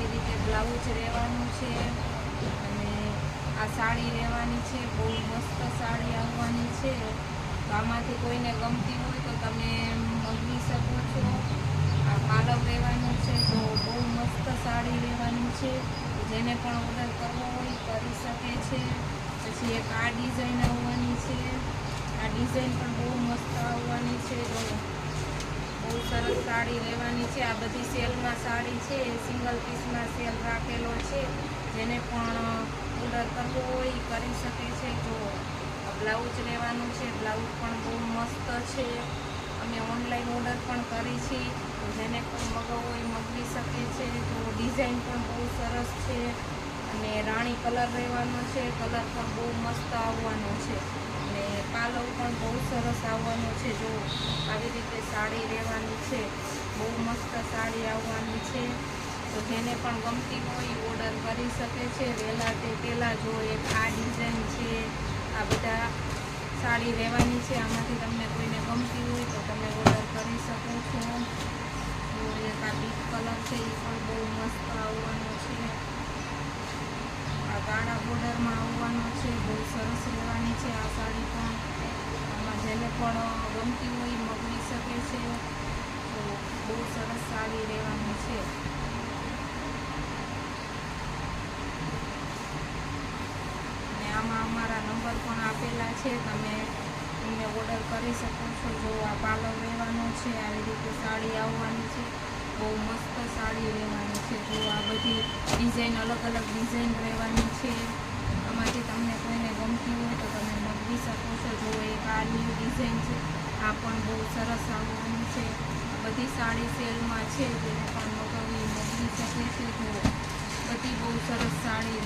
આવી રીતે બ્લાઉઝ રહેવાનું છે અને આ સાડી રહેવાની છે। બહુ મસ્ત સાડી આવવાની છે। તો આમાંથી કોઈને ગમતી હોય તો તમે મગવી શકો છો। આ પાલવ રહેવાનું છે, તો બહુ મસ્ત સાડી રહેવાની છે। જેને પણ ઓર્ડર કરવો હોય કરી શકે છે। પછી એક આ ડિઝાઇન આવવાની છે। આ ડિઝાઇન પણ બહુ મસ્ત આવવાની છે। બહુ સરસ સાડી રહેવાની છે। આ બધી સેલમાં સાડી છે, સિંગલ પીસમાં સેલ રાખેલો છે। જેને પણ ઓર્ડર કરવો હોય કરી શકે છે। જો બ્લાઉઝ રહેવાનું છે, બ્લાઉઝ પણ બહુ મસ્ત છે। અમે ઓનલાઈન ઓર્ડર પણ કરી છે, તો જેને પણ મગાવવો હોય મગાવી શકે છે। તો ડિઝાઇન પણ બહુ સરસ છે અને રાણી કલર રહેવાનો છે। કલર પણ બહુ મસ્ત આવવાનો છે અને પાલવ પણ બહુ સરસ આવવાનો છે। જો આવી રીતે સાડી રહેવાની છે, બહુ મસ્ત સાડી આવવાની છે। તો જેને પણ ગમતી હોય ઓર્ડર કરી શકે છે વહેલા તે પહેલાં। જો એક આ ડિઝાઇન છે, આ બધા સાડી રહેવાની છે। આમાંથી તમને કોઈને ગમતી હોય તો તમે ઓર્ડર કરી શકો છો। તો એક આ બીટ કલર છે, એ પણ બહુ મસ્ત આવવાનો છે। આ કાળા બોર્ડરમાં આવવાનો છે, બહુ સરસ રહેવાની છે આ સાડી પણ। આમાં જેને પણ ગમતી હોય મગવી શકે છે। તો બહુ સરસ સાડી રહેવાની છે। અને આમાં અમારા નંબર પણ આપેલા છે, તમે અમને ઓર્ડર કરી શકો છો। જો આ પાલવ રહેવાનો છે, આવી રીતે સાડી આવવાની છે, બહુ મસ્ત સાડી રહેવાની છે। જો આ બધી ડિઝાઇન અલગ અલગ ડિઝાઇન રહેવાની છે। આમાંથી તમને કોઈને ગમતી હોય તો તમે મગવી શકો છો। જો એક આ ન્યૂ ડિઝાઇન છે, આ પણ બહુ સરસ આવવાની છે। આ બધી સાડી સેલમાં છે, જેને પણ મગવી શકે છે। તો બધી બહુ સરસ સાડી